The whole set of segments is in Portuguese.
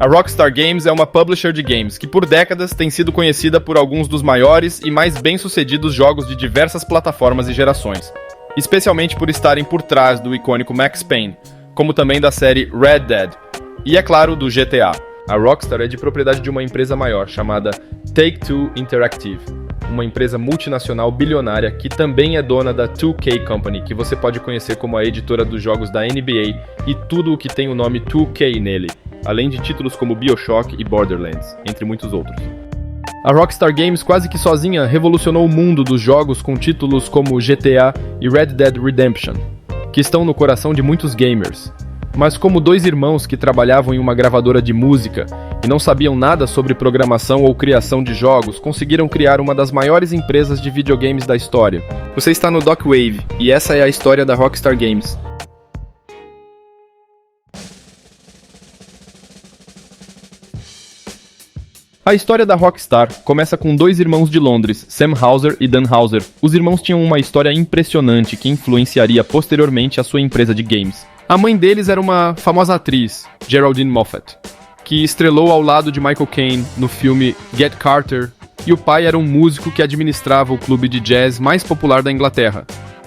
A Rockstar Games é uma publisher de games que por décadas tem sido conhecida por alguns dos maiores e mais bem-sucedidos jogos de diversas plataformas e gerações, especialmente por estarem por trás do icônico Max Payne, como também da série Red Dead, e é claro, do GTA. A Rockstar é de propriedade de uma empresa maior chamada Take-Two Interactive, uma empresa multinacional bilionária que também é dona da 2K Company, que você pode conhecer como a editora dos jogos da NBA e tudo o que tem o nome 2K nele, além de títulos como BioShock e Borderlands, entre muitos outros. A Rockstar Games quase que sozinha revolucionou o mundo dos jogos com títulos como GTA e Red Dead Redemption, que estão no coração de muitos gamers. Mas como dois irmãos que trabalhavam em uma gravadora de música e não sabiam nada sobre programação ou criação de jogos, conseguiram criar uma das maiores empresas de videogames da história. Você está no Docwave, e essa é a história da Rockstar Games. A história da Rockstar começa com dois irmãos de Londres, Sam Houser e Dan Houser. Os irmãos tinham uma história impressionante que influenciaria posteriormente a sua empresa de games. A mãe deles era uma famosa atriz, Geraldine Moffat, que estrelou ao lado de Michael Caine no filme Get Carter, e o pai era um músico que administrava o clube de jazz mais popular da Inglaterra,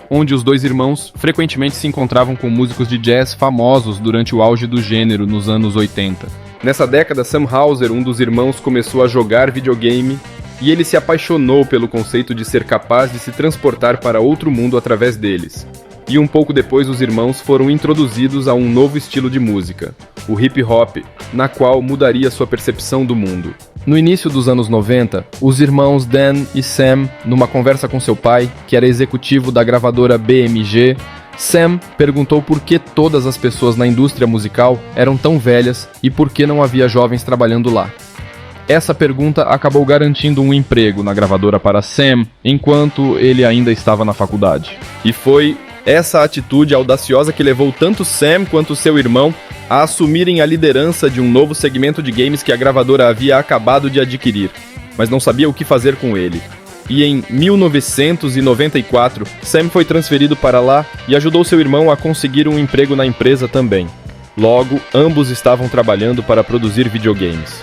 onde os dois irmãos frequentemente se encontravam com músicos de jazz famosos durante o auge do gênero nos anos 80. Nessa década, Sam Houser, um dos irmãos, começou a jogar videogame e ele se apaixonou pelo conceito de ser capaz de se transportar para outro mundo através deles. E um pouco depois os irmãos foram introduzidos a um novo estilo de música, o hip hop, na qual mudaria sua percepção do mundo. No início dos anos 90, os irmãos Dan e Sam, numa conversa com seu pai, que era executivo da gravadora BMG, Sam perguntou por que todas as pessoas na indústria musical eram tão velhas e por que não havia jovens trabalhando lá. Essa pergunta acabou garantindo um emprego na gravadora para Sam, enquanto ele ainda estava na faculdade. E foi essa atitude audaciosa que levou tanto Sam quanto seu irmão a assumirem a liderança de um novo segmento de games que a gravadora havia acabado de adquirir, mas não sabia o que fazer com ele. E em 1994, Sam foi transferido para lá e ajudou seu irmão a conseguir um emprego na empresa também. Logo, ambos estavam trabalhando para produzir videogames.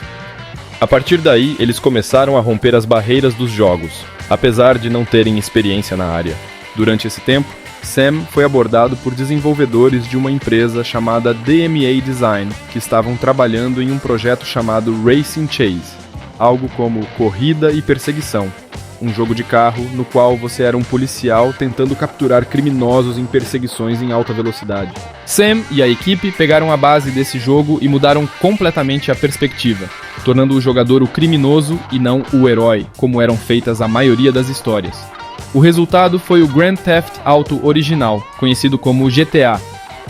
A partir daí, eles começaram a romper as barreiras dos jogos, apesar de não terem experiência na área. Durante esse tempo, Sam foi abordado por desenvolvedores de uma empresa chamada DMA Design, que estavam trabalhando em um projeto chamado Racing Chase, algo como corrida e perseguição, um jogo de carro no qual você era um policial tentando capturar criminosos em perseguições em alta velocidade. Sam e a equipe pegaram a base desse jogo e mudaram completamente a perspectiva, tornando o jogador o criminoso e não o herói, como eram feitas a maioria das histórias. O resultado foi o Grand Theft Auto original, conhecido como GTA,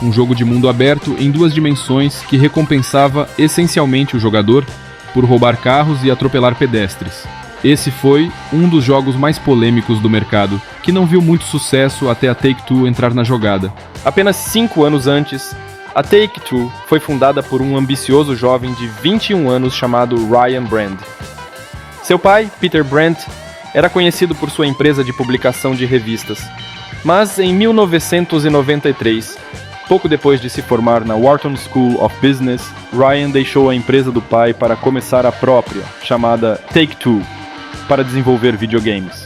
um jogo de mundo aberto em 2 dimensões que recompensava essencialmente o jogador por roubar carros e atropelar pedestres. Esse foi um dos jogos mais polêmicos do mercado, que não viu muito sucesso até a Take-Two entrar na jogada. Apenas 5 anos antes, a Take-Two foi fundada por um ambicioso jovem de 21 anos chamado Ryan Brand. Seu pai, Peter Brand, era conhecido por sua empresa de publicação de revistas. Mas em 1993, pouco depois de se formar na Wharton School of Business, Ryan deixou a empresa do pai para começar a própria, chamada Take-Two, para desenvolver videogames.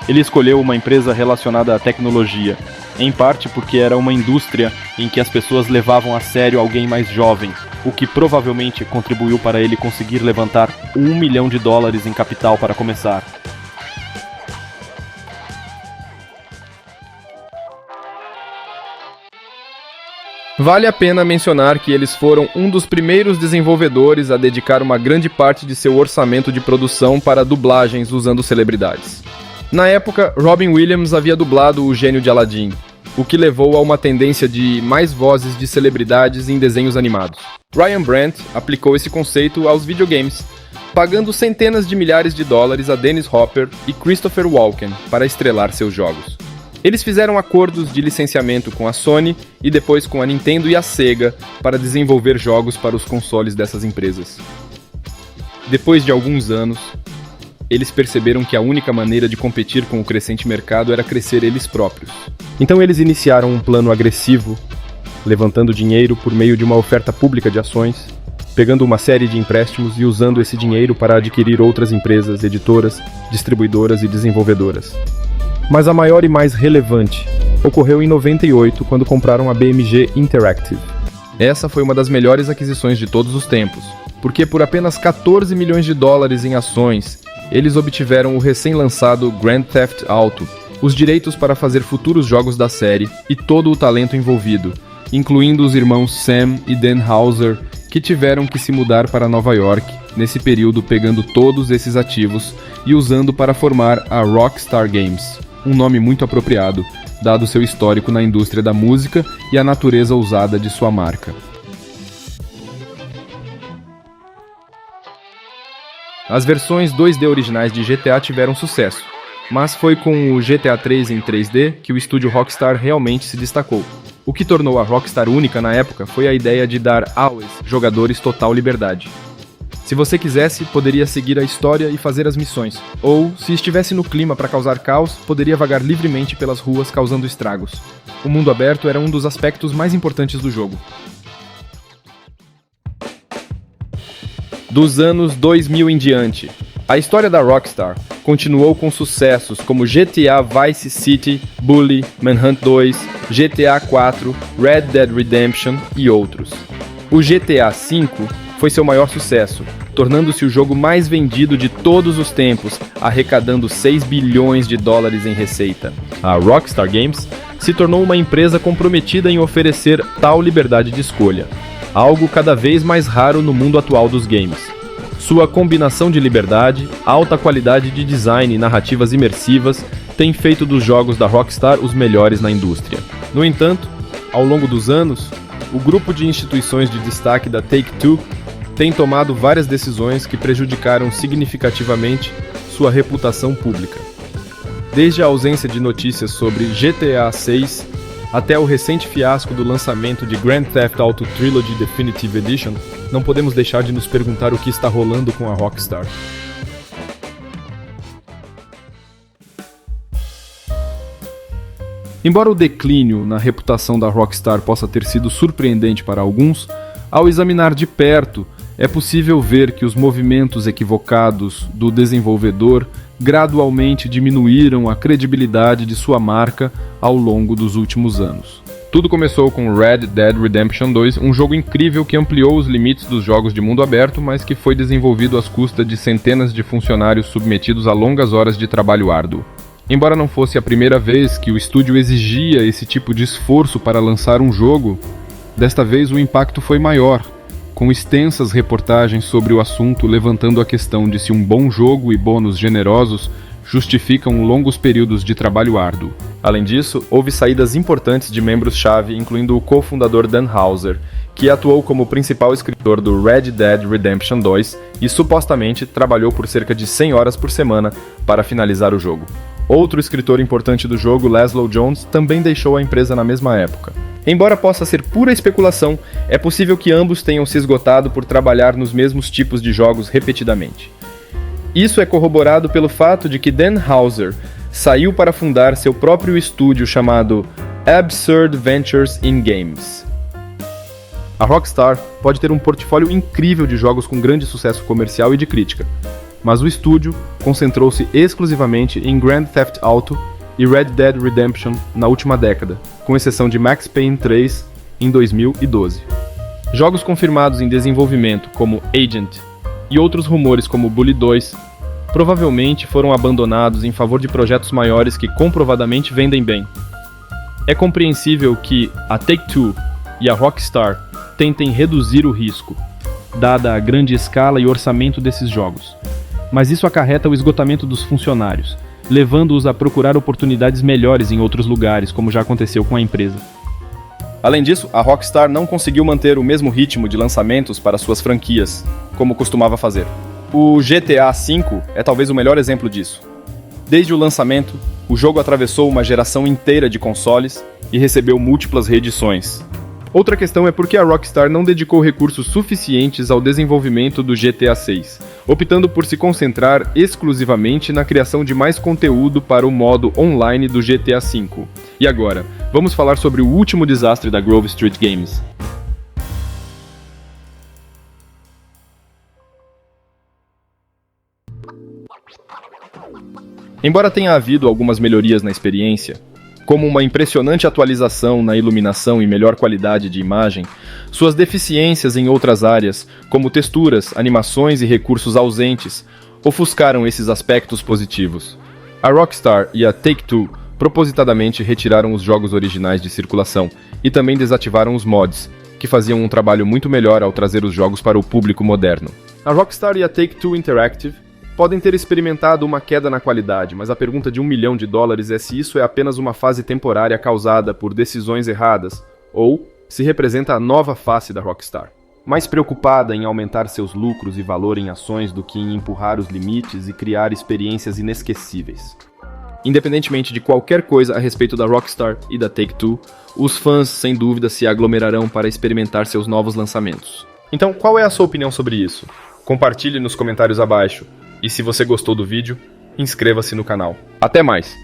Ele escolheu uma empresa relacionada à tecnologia, em parte porque era uma indústria em que as pessoas levavam a sério alguém mais jovem, o que provavelmente contribuiu para ele conseguir levantar $1 milhão em capital para começar. Vale a pena mencionar que eles foram um dos primeiros desenvolvedores a dedicar uma grande parte de seu orçamento de produção para dublagens usando celebridades. Na época, Robin Williams havia dublado o gênio de Aladdin, o que levou a uma tendência de mais vozes de celebridades em desenhos animados. Ryan Brandt aplicou esse conceito aos videogames, pagando centenas de milhares de dólares a Dennis Hopper e Christopher Walken para estrelar seus jogos. Eles fizeram acordos de licenciamento com a Sony e depois com a Nintendo e a Sega para desenvolver jogos para os consoles dessas empresas. Depois de alguns anos, eles perceberam que a única maneira de competir com o crescente mercado era crescer eles próprios. Então eles iniciaram um plano agressivo, levantando dinheiro por meio de uma oferta pública de ações, pegando uma série de empréstimos e usando esse dinheiro para adquirir outras empresas, editoras, distribuidoras e desenvolvedoras. Mas a maior e mais relevante ocorreu em 98, quando compraram a BMG Interactive. Essa foi uma das melhores aquisições de todos os tempos, porque por apenas 14 milhões de dólares em ações, eles obtiveram o recém-lançado Grand Theft Auto, os direitos para fazer futuros jogos da série e todo o talento envolvido, incluindo os irmãos Sam e Dan Houser, que tiveram que se mudar para Nova York, nesse período pegando todos esses ativos e usando para formar a Rockstar Games, um nome muito apropriado, dado seu histórico na indústria da música e a natureza ousada de sua marca. As versões 2D originais de GTA tiveram sucesso, mas foi com o GTA 3 em 3D que o estúdio Rockstar realmente se destacou. O que tornou a Rockstar única na época foi a ideia de dar aos jogadores total liberdade. Se você quisesse, poderia seguir a história e fazer as missões, ou, se estivesse no clima para causar caos, poderia vagar livremente pelas ruas causando estragos. O mundo aberto era um dos aspectos mais importantes do jogo. Dos anos 2000 em diante, a história da Rockstar continuou com sucessos como GTA Vice City, Bully, Manhunt 2, GTA 4, Red Dead Redemption e outros. O GTA V foi seu maior sucesso, tornando-se o jogo mais vendido de todos os tempos, arrecadando 6 bilhões de dólares em receita. A Rockstar Games se tornou uma empresa comprometida em oferecer tal liberdade de escolha, algo cada vez mais raro no mundo atual dos games. Sua combinação de liberdade, alta qualidade de design e narrativas imersivas tem feito dos jogos da Rockstar os melhores na indústria. No entanto, ao longo dos anos, o grupo de instituições de destaque da Take-Two tem tomado várias decisões que prejudicaram significativamente sua reputação pública. Desde a ausência de notícias sobre GTA 6 até o recente fiasco do lançamento de Grand Theft Auto Trilogy Definitive Edition, não podemos deixar de nos perguntar o que está rolando com a Rockstar. Embora o declínio na reputação da Rockstar possa ter sido surpreendente para alguns, ao examinar de perto, é possível ver que os movimentos equivocados do desenvolvedor gradualmente diminuíram a credibilidade de sua marca ao longo dos últimos anos. Tudo começou com Red Dead Redemption 2, um jogo incrível que ampliou os limites dos jogos de mundo aberto, mas que foi desenvolvido às custas de centenas de funcionários submetidos a longas horas de trabalho árduo. Embora não fosse a primeira vez que o estúdio exigia esse tipo de esforço para lançar um jogo, desta vez o impacto foi maior, com extensas reportagens sobre o assunto levantando a questão de se um bom jogo e bônus generosos justificam longos períodos de trabalho árduo. Além disso, houve saídas importantes de membros-chave, incluindo o cofundador Dan Houser, que atuou como principal escritor do Red Dead Redemption 2 e supostamente trabalhou por cerca de 100 horas por semana para finalizar o jogo. Outro escritor importante do jogo, Laszlo Jones, também deixou a empresa na mesma época. Embora possa ser pura especulação, é possível que ambos tenham se esgotado por trabalhar nos mesmos tipos de jogos repetidamente. Isso é corroborado pelo fato de que Dan Houser saiu para fundar seu próprio estúdio chamado Absurd Ventures in Games. A Rockstar pode ter um portfólio incrível de jogos com grande sucesso comercial e de crítica, mas o estúdio concentrou-se exclusivamente em Grand Theft Auto e Red Dead Redemption na última década, com exceção de Max Payne 3 em 2012. Jogos confirmados em desenvolvimento, como Agent, e outros rumores como Bully 2, provavelmente foram abandonados em favor de projetos maiores que comprovadamente vendem bem. É compreensível que a Take-Two e a Rockstar tentem reduzir o risco, dada a grande escala e orçamento desses jogos, mas isso acarreta o esgotamento dos funcionários, levando-os a procurar oportunidades melhores em outros lugares, como já aconteceu com a empresa. Além disso, a Rockstar não conseguiu manter o mesmo ritmo de lançamentos para suas franquias, como costumava fazer. O GTA V é talvez o melhor exemplo disso. Desde o lançamento, o jogo atravessou uma geração inteira de consoles e recebeu múltiplas reedições. Outra questão é por que a Rockstar não dedicou recursos suficientes ao desenvolvimento do GTA VI, optando por se concentrar exclusivamente na criação de mais conteúdo para o modo online do GTA V. E agora, vamos falar sobre o último desastre da Grove Street Games. Embora tenha havido algumas melhorias na experiência, como uma impressionante atualização na iluminação e melhor qualidade de imagem, suas deficiências em outras áreas, como texturas, animações e recursos ausentes, ofuscaram esses aspectos positivos. A Rockstar e a Take-Two propositadamente retiraram os jogos originais de circulação e também desativaram os mods, que faziam um trabalho muito melhor ao trazer os jogos para o público moderno. A Rockstar e a Take-Two Interactive podem ter experimentado uma queda na qualidade, mas a pergunta de $1 milhão é se isso é apenas uma fase temporária causada por decisões erradas, ou se representa a nova face da Rockstar. Mais preocupada em aumentar seus lucros e valor em ações do que em empurrar os limites e criar experiências inesquecíveis. Independentemente de qualquer coisa a respeito da Rockstar e da Take-Two, os fãs sem dúvida se aglomerarão para experimentar seus novos lançamentos. Então, qual é a sua opinião sobre isso? Compartilhe nos comentários abaixo. E se você gostou do vídeo, inscreva-se no canal. Até mais!